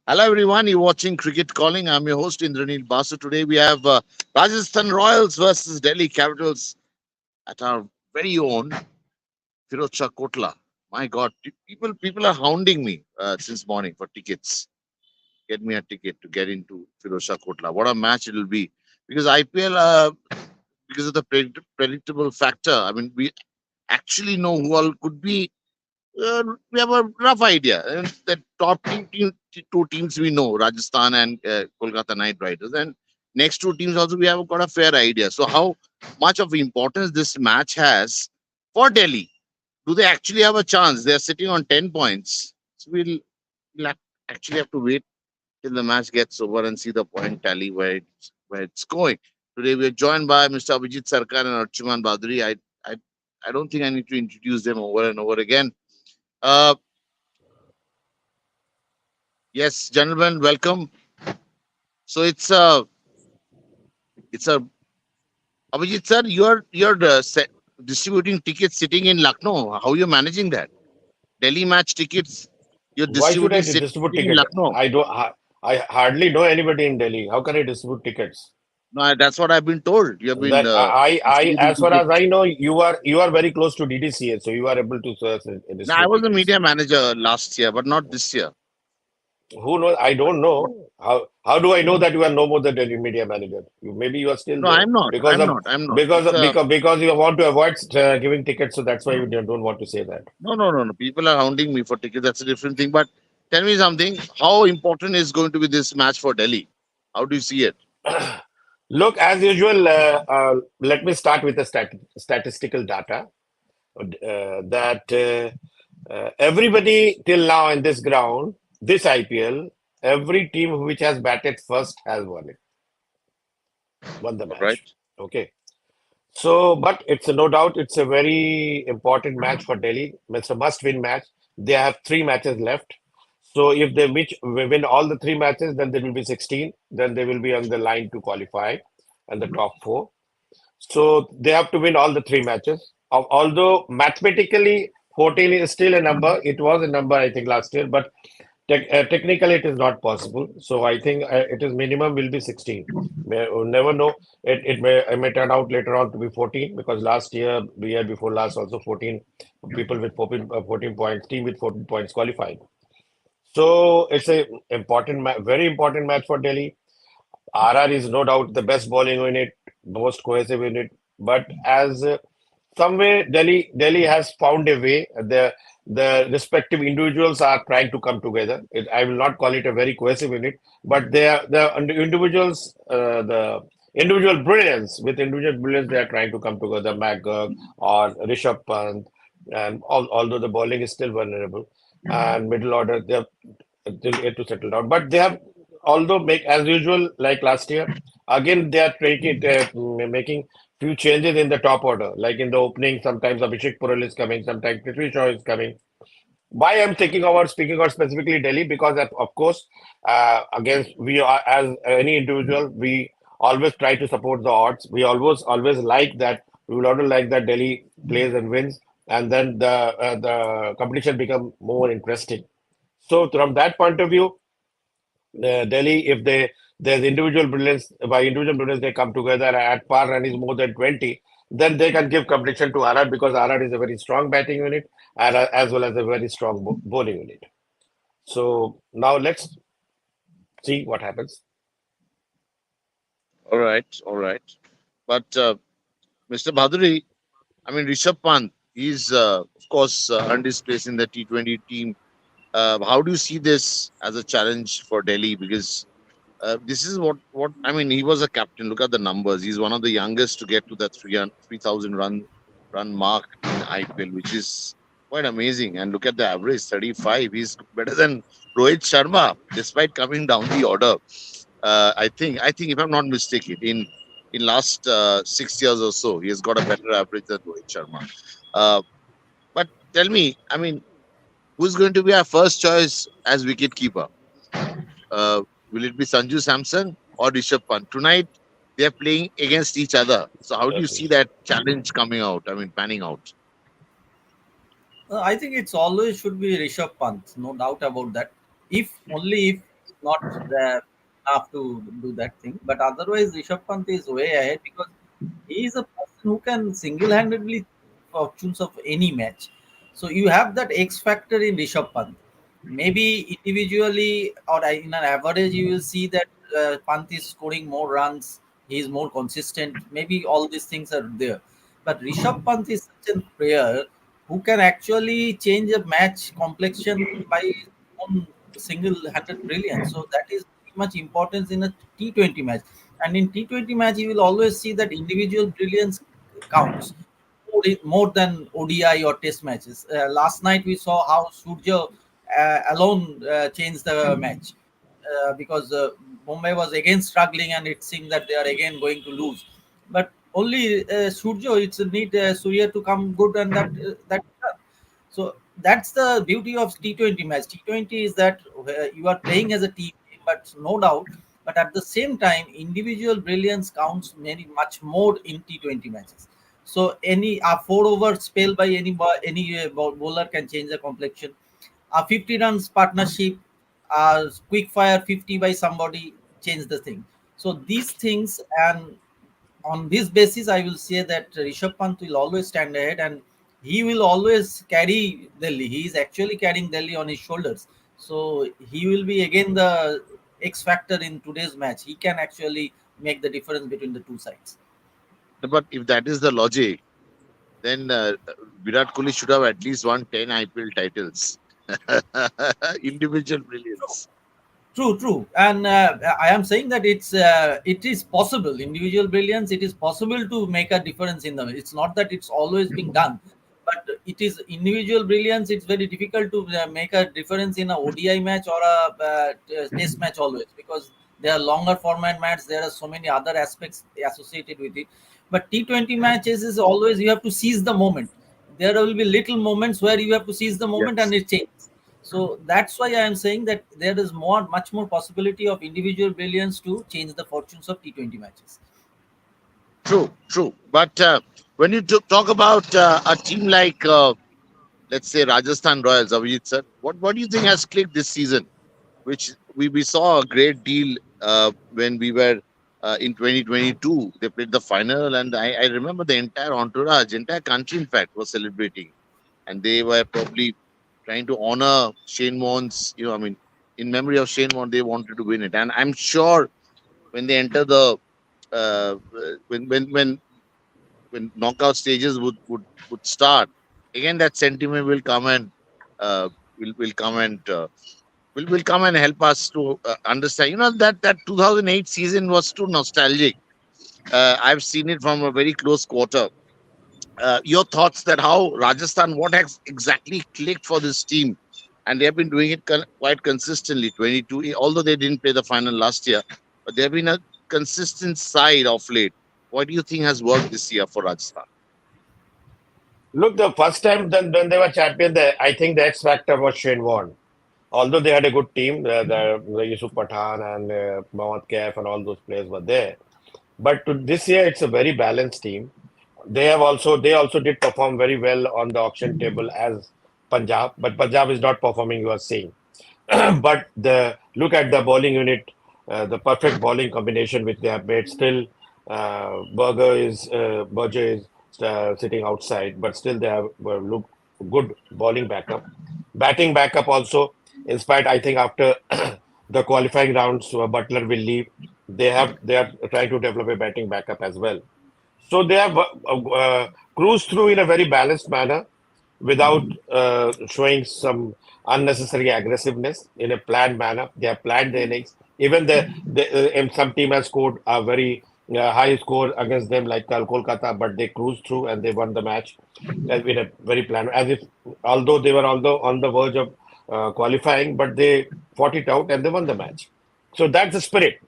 Hello, everyone. You're watching Cricket Calling. I'm your host, Indranil Basu. Today we have Rajasthan Royals versus Delhi Capitals at our very own Firoz Kotla. My God, people are hounding me since morning for tickets. Get me a ticket to get into Firoz Kotla. What a match it'll be! Because IPL, because of the predictable factor. I mean, we actually know who all could be. We have a rough idea. And the top two teams we know, Rajasthan and Kolkata Knight Riders, and next two teams also we have got a fair idea. So how much of importance this match has for Delhi? Do they actually have a chance? They are sitting on 10 points. So we'll actually have to wait till the match gets over and see the point tally where it's going. Today we are joined by Mr. Abhijit Sarkar and Archuman Badri. I don't think I need to introduce them over and over again. Uh, yes, gentlemen, welcome. So it's a Abhijit sir, you're distributing tickets sitting in Lucknow. How are you managing that? Delhi match tickets you're Why should I distributing sitting distribute in ticket? Lucknow. I hardly know anybody in Delhi. How can I distribute tickets? No, that's what I've been told. You have been That distributing as far as tickets. I know, you are very close to DDCA, so you are able to Now, I distribute was a tickets. media manager last year, but not this year. Who knows? I don't know. How do I know that you are no more the Delhi media manager? Maybe you are still No, there I'm not. because I'm of not. I'm not. because of because you want to avoid giving tickets, so that's why you don't want to say that. No. People are hounding me for tickets. That's a different thing. But tell me something. How important is going to be this match for Delhi? How do you see it? Look, as usual, let me start with the statistical data that everybody till now in this ground, this IPL, every team which has batted first has won the All right. match. Okay. So, but it's no doubt it's a very important match for Delhi. It's a must-win match. They have three matches left. So if they win all the three matches, then they will be 16. Then they will be on the line to qualify and the top four. So they have to win all the three matches. Although mathematically 14 is still a number, it was a number I think last year, but technically it is not possible. So I think it is minimum will be 16. We'll never know. It may turn out later on to be 14 because last year, the year before last, also 14 people with 14 points, team with 14 points qualified. So it's a very important match for Delhi. RR is no doubt the best bowling unit, most cohesive unit. But as some way, Delhi has found a way. The respective individuals are trying to come together. I will not call it a very cohesive unit, but the individuals, the individual brilliance with individual brilliance, they are trying to come together. McGurk or Rishabh Pant, and although the bowling is still vulnerable, and middle order, they are still yet to settle down. But they have, although make as usual like last year, again they are making few changes in the top order. Like in the opening, sometimes Abhishek Purel is coming, sometimes Prithvi Shaw is coming. Why I'm speaking about specifically Delhi because of course against we are as any individual we always try to support the odds. We always like that. We will always like that Delhi plays and wins, and then the competition become more interesting. So from that point of view, Delhi, if there's individual brilliance, by individual brilliance they come together at par run is more than 20, then they can give competition to RR because RR is a very strong batting unit and as well as a very strong bowling unit. So now let's see what happens. All right. But Mr. Bhaduri, I mean, Rishabh Pant, he's of course earned his place in the T20 team. How do you see this as a challenge for Delhi? Because this is what I mean. He was a captain. Look at the numbers. He's one of the youngest to get to that 3,000 run mark in IPL, which is quite amazing. And look at the average, 35. He's better than Rohit Sharma, despite coming down the order. I think if I'm not mistaken, in last 6 years or so, he has got a better average than Rohit Sharma. Uh, but tell me, I mean, who's going to be our first choice as wicket keeper? Will it be Sanju Samson or Rishabh Pant? Tonight, they are playing against each other. So, how do you see Okay. that challenge coming out? I mean, panning out. I think it's always should be Rishabh Pant, no doubt about that. If only if not enough to do that thing. But otherwise, Rishabh Pant is way ahead because he is a person who can single-handedly fortunes of any match. So you have that X factor in Rishabh Pant. Maybe individually or in an average, you will see that Pant is scoring more runs. He is more consistent. Maybe all these things are there. But Rishabh Pant is such a player who can actually change a match complexion by his own single-handed brilliance. So that is very much importance in a T20 match. And in T20 match, you will always see that individual brilliance counts more than ODI or Test matches. Last night we saw how Surya alone changed the match because Mumbai was again struggling, and it seemed that they are again going to lose. But only Surya, it's need Surya to come good, and that. So that's the beauty of T20 match. T20 is that you are playing as a team, but no doubt. But at the same time, individual brilliance counts very much more in T20 matches. So any a 4 over spell by any bowler can change the complexion. A 50 runs partnership, a quick fire 50 by somebody change the thing. So these things, and on this basis, I will say that Rishabh Pant will always stand ahead, and he will always carry Delhi. He is actually carrying Delhi on his shoulders. So he will be again the X factor in today's match. He can actually make the difference between the two sides. But if that is the logic, then Virat Kohli should have at least won 10 IPL titles. Individual brilliance. True, true, and I am saying that it is possible. Individual brilliance, it is possible to make a difference in them. It's not that it's always being done, but it is individual brilliance. It's very difficult to make a difference in a ODI match or a Test match always because there are longer format matches. There are so many other aspects associated with it. But T20 matches is always you have to seize the moment. There will be little moments where you have to seize the moment and Yes. it changes. So that's why I am saying that there is much more possibility of individual brilliance to change the fortunes of T20 matches. True, true. But when you talk about a team like, let's say, Rajasthan Royals, Avijit sir, what do you think has clicked this season? Which we saw a great deal when we were in 2022. They played the final, and I remember the entire entourage, entire country, in fact, was celebrating. And they were probably trying to honor Shane Warne's, I mean, in memory of Shane Warne, they wanted to win it. And I'm sure when they enter the uh, when knockout stages would start again, that sentiment will come and will come and will come and help us to understand. That 2008 season was too nostalgic. I've seen it from a very close quarter. Your thoughts that how Rajasthan, what has exactly clicked for this team, and they have been doing it quite consistently. 22, although they didn't play the final last year, but they have been a consistent side of late. What do you think has worked this year for Rajasthan? Look, the first time then when they were champion, I think the X factor was Shane Warne. Although they had a good team, the Yusuf Pathan and Mohammad Kaif and all those players were there. But this year, it's a very balanced team. They also did perform very well on the auction table as Punjab, but Punjab is not performing, you are saying. But the look at the bowling unit, the perfect bowling combination which they have made. Still, Berger is sitting outside, but still they have look good bowling backup, batting backup also. In spite, I think after the qualifying rounds, Butler will leave. They are trying to develop a batting backup as well. So they have cruised through in a very balanced manner without showing some unnecessary aggressiveness in a planned manner. They have planned the innings. Even some team has scored a very high score against them, like Kolkata, but they cruised through and they won the match in a very planned. As if although they were although on the verge of qualifying, but they fought it out and they won the match. So that's the spirit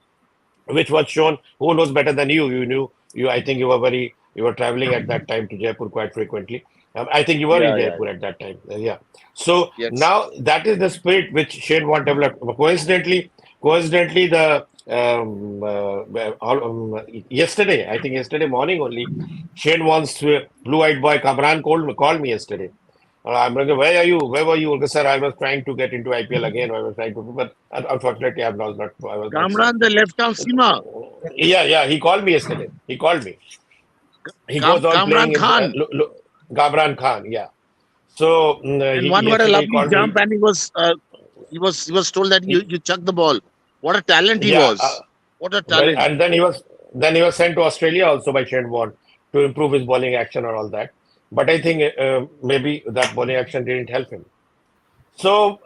which was shown. Who knows better than you? You knew you. I think you were traveling at that time to Jaipur quite frequently. I think you were in Yeah, yeah, Jaipur at that time. Yeah. So yes. now that is the spirit which Shane Warne developed. Coincidentally, the yesterday, I think yesterday morning only, Shane Warne's blue-eyed boy Kamran called me yesterday. I'm like, where are you? Where were you? Okay, sir, I was trying to get into IPL again. I was trying to, but unfortunately, I was not Kamran, the selected. left arm seamer. Yeah, yeah. He called me yesterday. He called me. He goes on Kamran playing his Khan. Gabran Khan. Yeah. So And he one were a yesterday he lovely called me. jump, and he was told that you chuck the ball. What a talent he Yeah. was! What a Well, talent! and then he was sent to Australia also by Shane Warne to improve his bowling action and all that. But I think maybe that bowling action didn't help him. So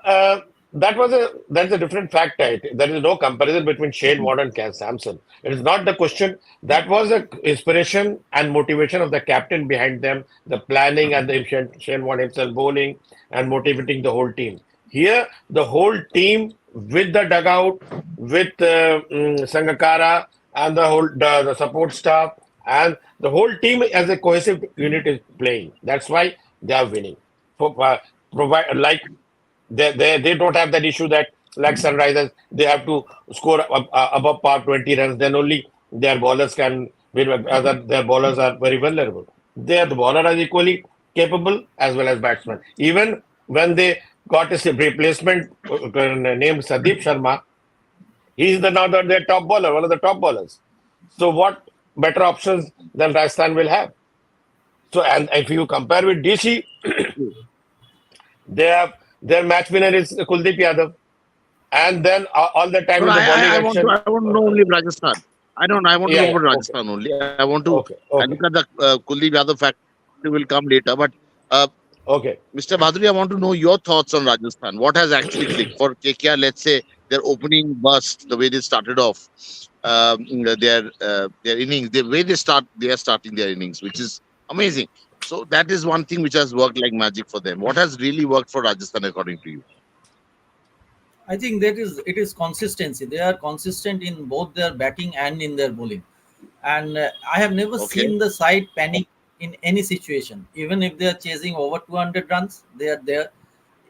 that's a different factor. There is no comparison between Shane Warne and Ken Samson. It is not the question. That was the inspiration and motivation of the captain behind them, the planning and the Shane Warne himself bowling and motivating the whole team. Here, the whole team with the dugout, with Sangakkara and the support staff and the whole team as a cohesive unit is playing. That's why they are winning. For, provide like they don't have that issue that like Sunrisers they have to score above par 20 runs, then only their bowlers can win. Other their bowlers are very vulnerable. The bowler are equally capable as well as batsmen. Even when they got a replacement named Sandeep Sharma, he is their top bowler, one of the top bowlers. So what better options than Rajasthan will have? So and if you compare with DC, they have their match winner is Kuldeep Yadav. And then all the time No, in the bowling I action. want to know only Rajasthan. I want to know Yeah, about yeah, okay, Rajasthan only. I okay, look at okay, the Kuldeep Yadav factor will come later. But uh, okay. Mr. Bhadri, I want to know your thoughts on Rajasthan. What has actually clicked for KKR? Let's say their opening burst, the way they started off, their innings, the way they are starting their innings, which is amazing. So that is one thing which has worked like magic for them. What has really worked for Rajasthan, according to you? I think that is it is consistency. They are consistent in both their batting and in their bowling, and I have never Okay. seen the side panic in any situation. Even if they are chasing over 200 runs, they are there.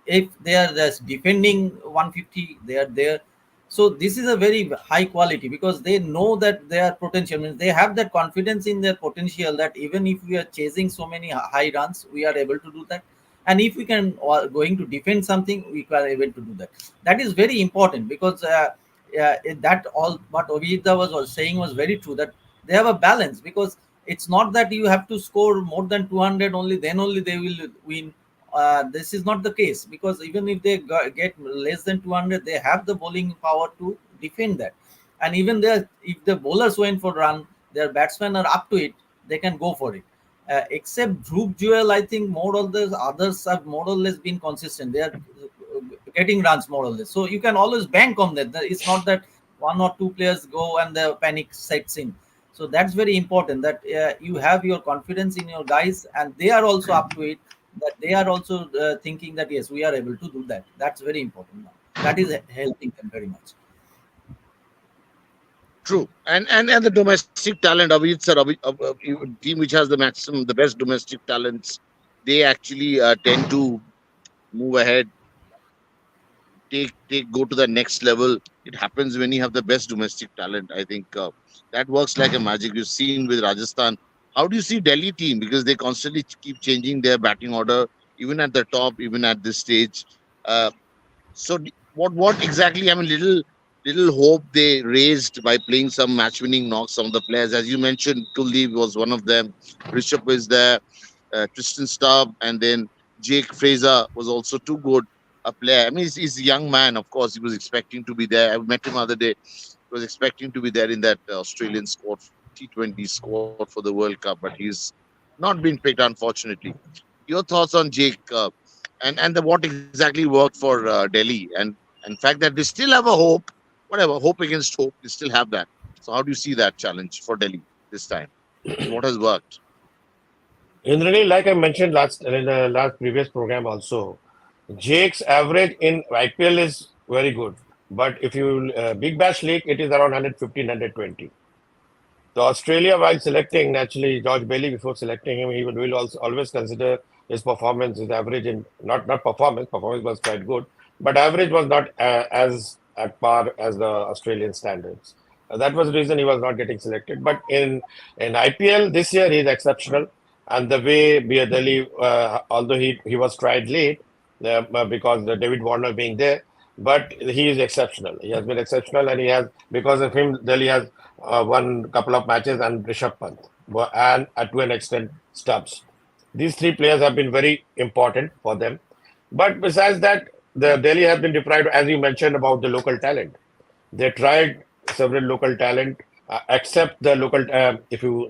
If they are just defending 150, they are there. So this is a very high quality because they know that their potential means they have that confidence in their potential that even if we are chasing so many high runs, we are able to do that. And if we can going to defend something, we are able to do that. That is very important because that all what Ovida was saying was very true, that they have a balance because it's not that you have to score more than 200 only they will win. This is not the case because even if they get less than 200, they have the bowling power to defend that. And even there, if the bowlers went for run, their batsmen are up to it, they can go for it. Except Dhruv Jewel, I think more or less others have more or less been consistent. They are getting runs more or less. So you can always bank on that. It's not that one or two players go and the panic sets in. So that's very important that you have your confidence in your guys and they are also up to it, that they are also thinking that yes, we are able to do that. That's very important now. That is helping them very much. True, and the domestic talent, Avijit sir, team which has the best domestic talents, they actually tend to move ahead, take go to the next level. It happens when you have the best domestic talent. I think that works like a magic. You've seen with Rajasthan. How do you see Delhi team? Because they constantly keep changing their batting order, even at the top, even at this stage. Uh, So what exactly? I mean, little hope they raised by playing some match winning knocks. Some of the players, as you mentioned, Kuldeep was one of them. Rishabh is there, Tristan Stubb, and then Jake Fraser was also too good a player. I mean, he's a young man. Of course, he was expecting to be there. I met him the other day. He was expecting to be there in that Australian squad, T20 squad for the World Cup, but he's not been picked, unfortunately. Your thoughts on Jake and what exactly worked for Delhi and fact that they still have a hope, whatever hope against hope, they still have that. So how do you see that challenge for Delhi this time, and what has worked? Indrani, like I mentioned last in the last previous program also, Jake's average in IPL is very good. But if you Big Bash League, it is around 115, 120. So Australia, while selecting, naturally, George Bailey, before selecting him, he will also always consider his performance, his average in not performance. Performance was quite good, but average was not as at par as the Australian standards. That was the reason he was not getting selected. But in IPL this year, he is exceptional, And the way Delhi, although he was tried late because the David Warner being there, but he is exceptional. He has been exceptional, and he has because of him, Delhi has won a couple of matches and Rishabh Pant, and to an extent Stubbs. These three players have been very important for them. But besides that, the Delhi has been deprived, as you mentioned, about the local talent. They tried several local talent, except the local, if you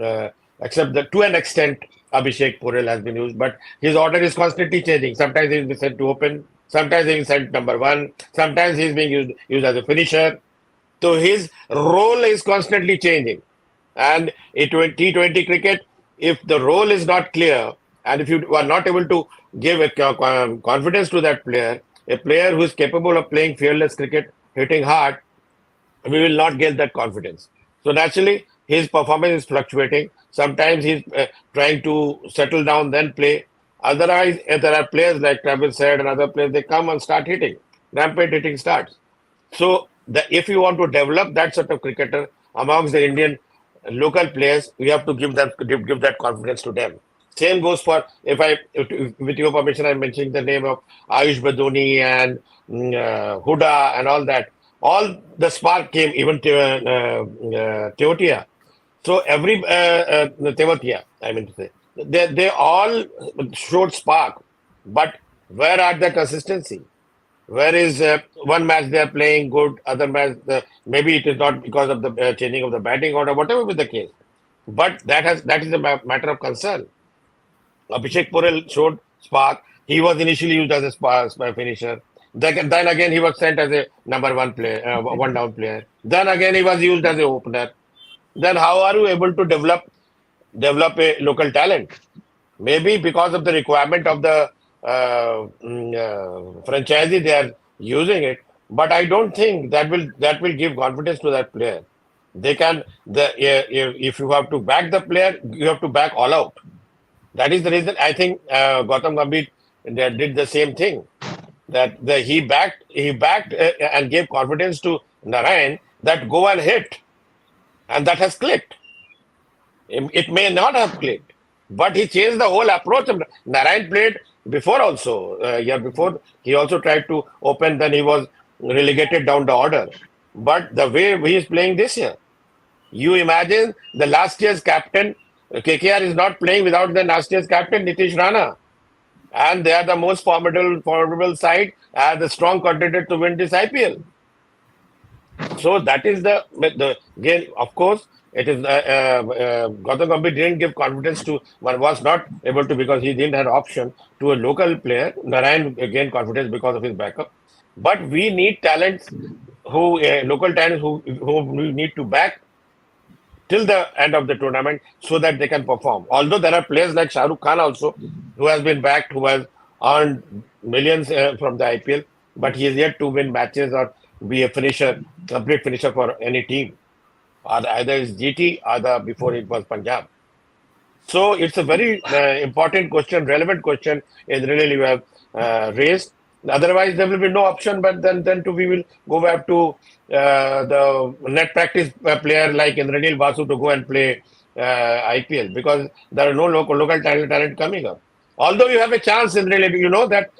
accept the to an extent, Abhishek Porel has been used, but his order is constantly changing. Sometimes he's been sent to open, sometimes he's sent number one, sometimes he's being used as a finisher. So his role is constantly changing. And in T20 cricket, if the role is not clear, and if you are not able to give a confidence to that player, a player who is capable of playing fearless cricket, hitting hard, we will not get that confidence. So naturally, his performance is fluctuating. Sometimes he's trying to settle down, then play. Otherwise, if there are players like Travis said and other players, they come and start hitting. Rampant hitting starts. So if you want to develop that sort of cricketer amongst the Indian local players, we have to give that confidence to them. Same goes for if with your permission, I'm mentioning the name of Ayush Badoni and Huda and all that. All the spark came even to Teotia. So Teotia, I mean to say, they all showed spark, but where are the consistency? Where is one match they are playing good, other match maybe it is not because of the changing of the batting order, whatever be the case. But that is a matter of concern. Abhishek Porel showed spark. He was initially used as a finisher. Then again he was sent as a number one player, one down player. Then again he was used as a opener. Then how are you able to develop a local talent? Maybe because of the requirement of the franchisee, they are using it. But I don't think that will give confidence to that player. They can if you have to back the player, you have to back all out. That is the reason I think Gautam Gambhir did the same thing. That he backed and gave confidence to Narayan that go and hit, and that has clicked. It may not have clicked, but he changed the whole approach. Narayan played before also, year before. He also tried to open, then he was relegated down the order. But the way he is playing this year, you imagine the last year's captain, KKR is not playing without the last year's captain, Nitish Rana. And they are the most formidable side and the strong contender to win this IPL. So that is the again, of course, it is Gautam Gambhir didn't give confidence to, one was not able to because he didn't have option to a local player. Narayan gained confidence because of his backup. But we need talents local talents who we need to back till the end of the tournament so that they can perform. Although there are players like Shah Rukh Khan also who has been backed, who has earned millions from the IPL, but he is yet to win matches or be a finisher, complete finisher for any team. Either it's GT, either before it was Punjab. So it's a very important question, relevant question is really we have raised. Otherwise, there will be no option, but then we will go back to the net practice player like Indranil Basu to go and play IPL because there are no local talent coming up. Although you have a chance in really, you know that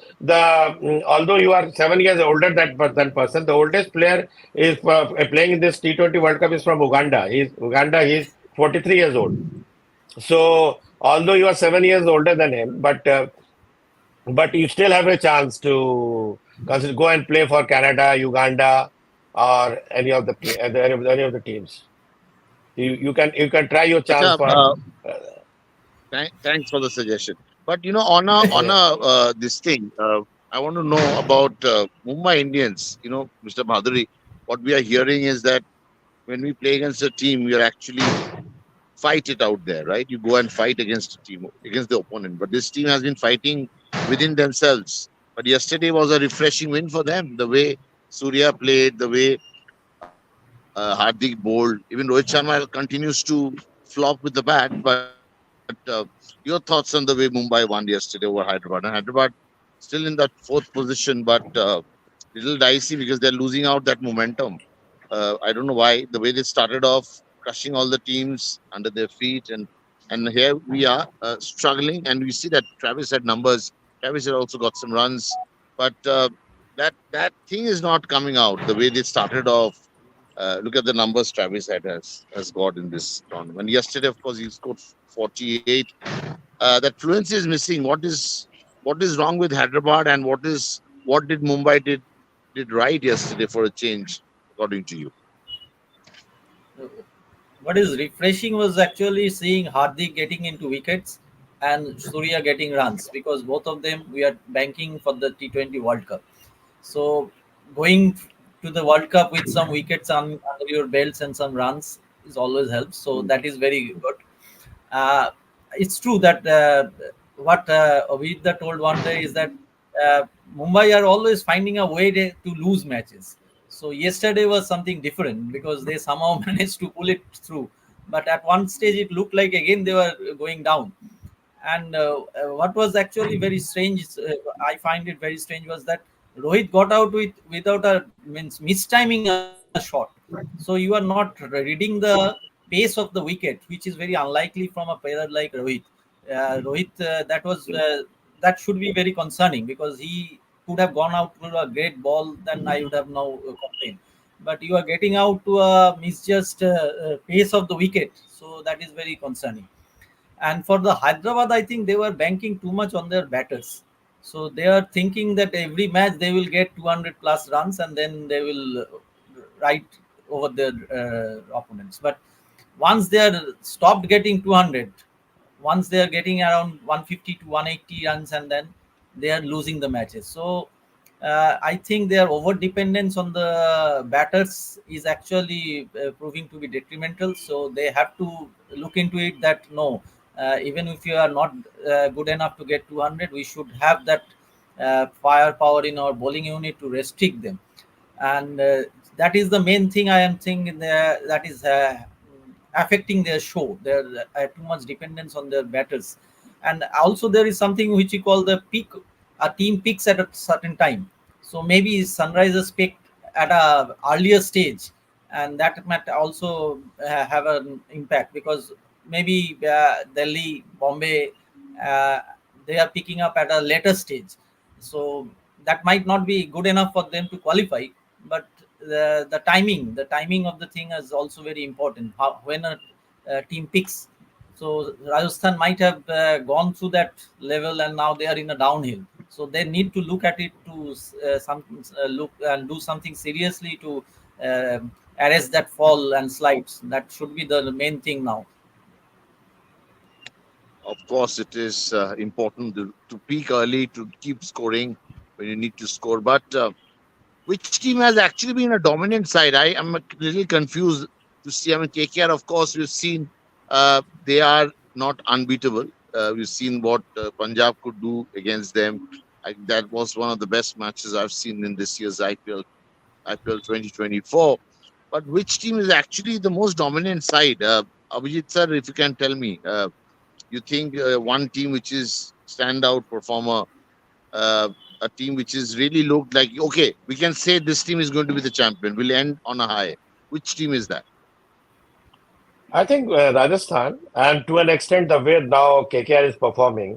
although you are 7 years older than person, the oldest player is playing in this T20 World Cup is from Uganda. He's 43 years old. So although you are 7 years older than him, but you still have a chance to go and play for Canada, Uganda, or any of the teams. You can try your chance Acha, for thanks for the suggestion. But on a this thing, I want to know about Mumbai Indians. Mr. Bhaduri, what we are hearing is that when we play against a team, we are actually fight it out there, right? You go and fight against a team, against the opponent. But this team has been fighting within themselves. But yesterday was a refreshing win for them. The way Surya played, the way Hardik bowled, even Rohit Sharma continues to flop with the bat. But your thoughts on the way Mumbai won yesterday over Hyderabad? And Hyderabad still in that fourth position, but little dicey because they're losing out that momentum. I don't know why. The way they started off, crushing all the teams under their feet and and here we are struggling. And we see that Travis had numbers. Travis had also got some runs, but that thing is not coming out the way they started off. Look at the numbers Travis has got in this tournament. Yesterday, of course, he scored 48. That fluency is missing. What is wrong with Hyderabad, and what did Mumbai did right yesterday for a change, according to you? What is refreshing was actually seeing Hardik getting into wickets and Surya getting runs, because both of them we are banking for the T20 World Cup. So going to the World Cup with some wickets under your belts and some runs is always helps. So that is very good. Uh, it's true that what Avida told one day is that Mumbai are always finding a way to lose matches. So yesterday was something different because they somehow managed to pull it through. But at one stage, it looked like again they were going down. And what was actually very strange, I find it very strange, was that Rohit got out without a means mistiming a shot. So you are not reading the pace of the wicket, which is very unlikely from a player like Rohit. That should be very concerning, because he could have gone out to a great ball, then I would have no complaint. But you are getting out to a misjudged pace of the wicket, so that is very concerning. And for the Hyderabad, I think they were banking too much on their batters. So they are thinking that every match they will get 200 plus runs and then they will ride over their opponents. But once they are stopped getting 200, once they are getting around 150 to 180 runs, and then they are losing the matches. So I think their over dependence on the batters is actually proving to be detrimental. So they have to look into it that no, even if you are not good enough to get 200, we should have that firepower in our bowling unit to restrict them. And that is the main thing I am thinking that is affecting their show. Their too much dependence on their batters. And also there is something which we call the peak. A team picks at a certain time, so maybe Sunrisers picked at a earlier stage, and that might also have an impact, because maybe Delhi, Bombay, uh, they are picking up at a later stage. So that might not be good enough for them to qualify. But the timing of the thing is also very important. When a team picks, so Rajasthan might have gone through that level and now they are in a downhill. So they need to look at it to look and do something seriously to uh, arrest that fall and slides. That should be the main thing now. Of course, it is important to peak early to keep scoring when you need to score. But which team has actually been a dominant side? I am a little confused to see. I mean, KKR, of course, we've seen they are not unbeatable. We've seen what Punjab could do against them. That was one of the best matches I've seen in this year's IPL 2024. But which team is actually the most dominant side? Abhijit sir, if you can tell me, you think one team which is standout performer, uh, a team which is really looked like, okay, we can say this team is going to be the champion, will end on a high. Which team is that? I think Rajasthan, and to an extent, the way now KKR is performing,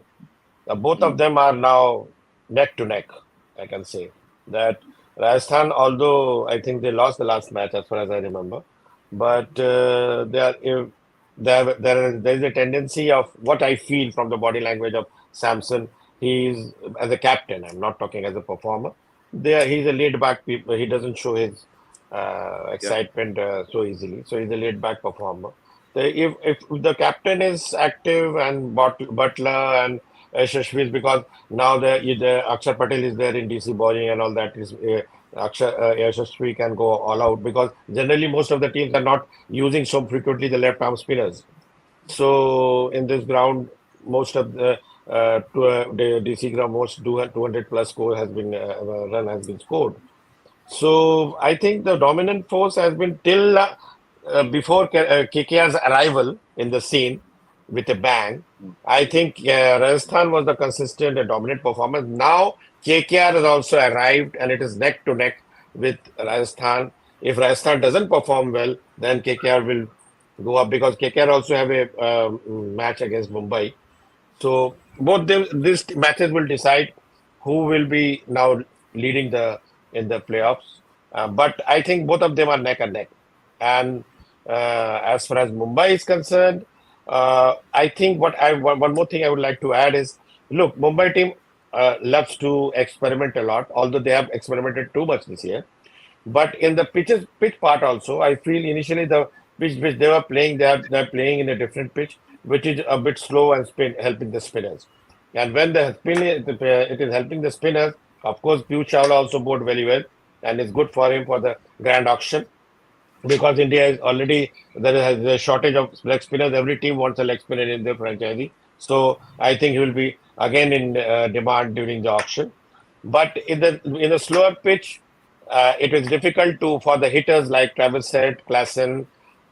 both of Mm, them are now neck to neck. I can say that Rajasthan, although I think they lost the last match as far as I remember, but they are there is a tendency of what I feel from the body language of Samson. He's as a captain. I'm not talking as a performer. There, he's a laid back people. He doesn't show his yeah, excitement so easily. So he's a laid back performer. If the captain is active and Butler and Yashasvi, because now the Akshar Patel is there in DC bowling and all that is Yashasvi can go all out, because generally most of the teams are not using so frequently the left arm spinners. So in this ground, most of the DC ground, most 200 plus score has been run has been scored. So I think the dominant force has been till before KKR's arrival in the scene with a bang. mm, I think Rajasthan was the consistent and dominant performance. Now KKR has also arrived and it is neck to neck with Rajasthan. If Rajasthan doesn't perform well, then KKR will go up because KKR also have a match against Mumbai. So both these matches will decide who will be now leading the in the playoffs. But I think both of them are neck and neck. And as far as Mumbai is concerned, I think one more thing I would like to add is, look, Mumbai team loves to experiment a lot, although they have experimented too much this year. But in the pitch part also, I feel initially the pitch which they were playing, they're playing in a different pitch, which is a bit slow and helping the spinners. And when it is helping the spinners, of course, Piyush Chawla also bowled very well, and it's good for him for the grand auction because India is already there is a shortage of leg spinners. Every team wants a leg spinner in their franchise. So I think he will be again in demand during the auction. But in the slower pitch, it is difficult to for the hitters like Travis said, Klassen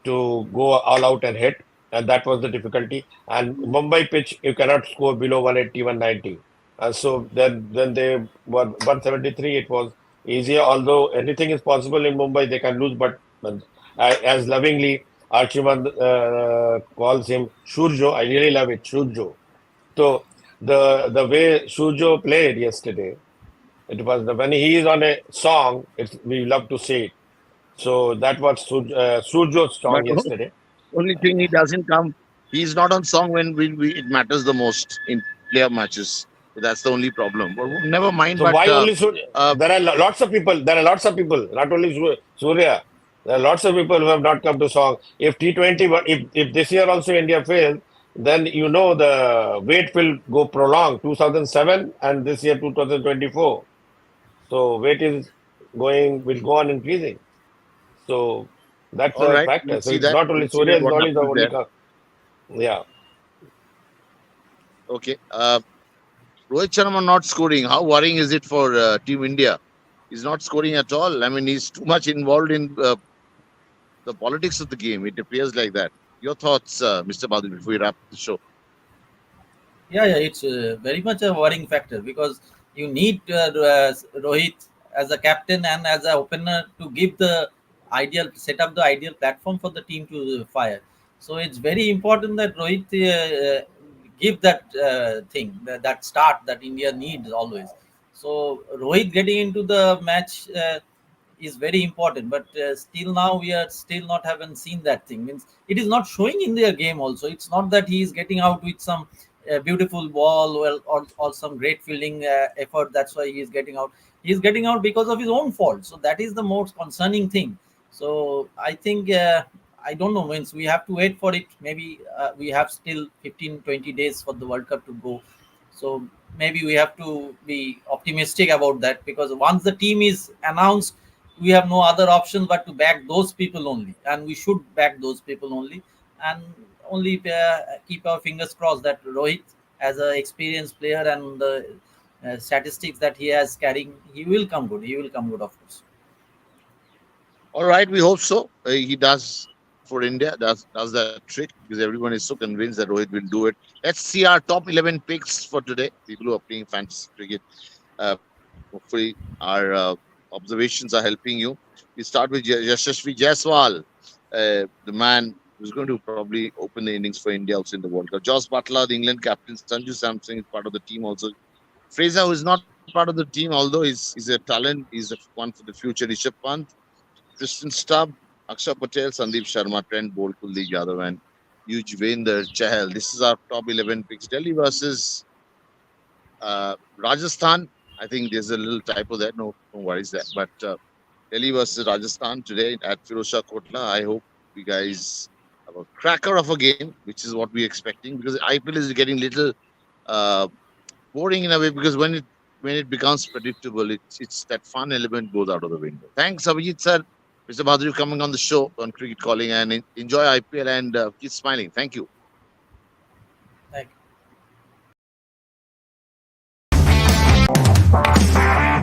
to go all out and hit, and that was the difficulty. And Mumbai pitch, you cannot score below 180, 190. So then they were 173. It was easier. Although anything is possible in Mumbai, they can lose. But as lovingly Archibald calls him Shurjo, I really love it, Shurjo. So the way Shurjo played yesterday. It was when he is on a song, we love to say it. So that was Surjo's But song yesterday. only thing he doesn't come. He's not on song when it matters the most in player matches. So that's the only problem. But never mind. So But why only uh, there are lots of people. There are lots of people, not only Surya. There are lots of people who have not come to song. If T20, if this year also India fails, then you know the wait will go prolonged. 2007 and this year 2024. So wait is will go on increasing. So that's all a right, factor. let's So see it's that. not only Let's see that Surya is what not only the happens only there. yeah. Okay. Rohit Sharma not scoring. How worrying is it for Team India? He's not scoring at all. I mean, he's too much involved in the politics of the game. It appears like that. Your thoughts, Mr. Badri, before we wrap the show? Yeah, yeah, it's very much a worrying factor because you need Rohit as a captain and as a opener to give the set up the ideal platform for the team to fire. So it's very important that Rohit give that that start that India needs always. So Rohit getting into the match is very important, but still now we are still not haven't seen that thing. Means it is not showing in their game. Also, it's not that he is getting out with some beautiful ball or some great fielding effort. That's why he is getting out. He is getting out because of his own fault. So that is the most concerning thing. So I think I don't know. Means we have to wait for it. Maybe we have still 15-20 days for the World Cup to go. So maybe we have to be optimistic about that because once the team is announced, we have no other option but to back those people only, and we should back those people only, and only keep our fingers crossed that Rohit, as an experienced player and the statistics that he has carrying, he will come good. He will come good, of course. All right, we hope so. He does for India, does that trick because everyone is so convinced that Rohit will do it. Let's see our top 11 picks for today. People who are playing fantasy cricket. Hopefully, our observations are helping you. We start with Yashasvi Jaiswal, the man who's going to probably open the innings for India also in the World Cup. Josh Butler, the England captain. Sanju Samson is part of the team also. Fraser, who is not part of the team, although he's a talent, he's one for the future. Rishabh Pant, Tristan Stubb, Akshay Patel, Sandeep Sharma, Trent Bolt, Kuldeep Yadav, and Yuzvendra Chahal. This is our top 11 picks. Delhi versus Rajasthan. I think there's a little typo there. No worries there. But Delhi versus Rajasthan today at Firozshah Kotla. I hope you guys have a cracker of a game, which is what we're expecting because IPL is getting little uh, boring in a way because when it becomes predictable, it's that fun element goes out of the window. Thanks, Abhijit sir, Mr. Badri, coming on the show on Cricket Calling and enjoy IPL and keep smiling. Thank you. Thank you.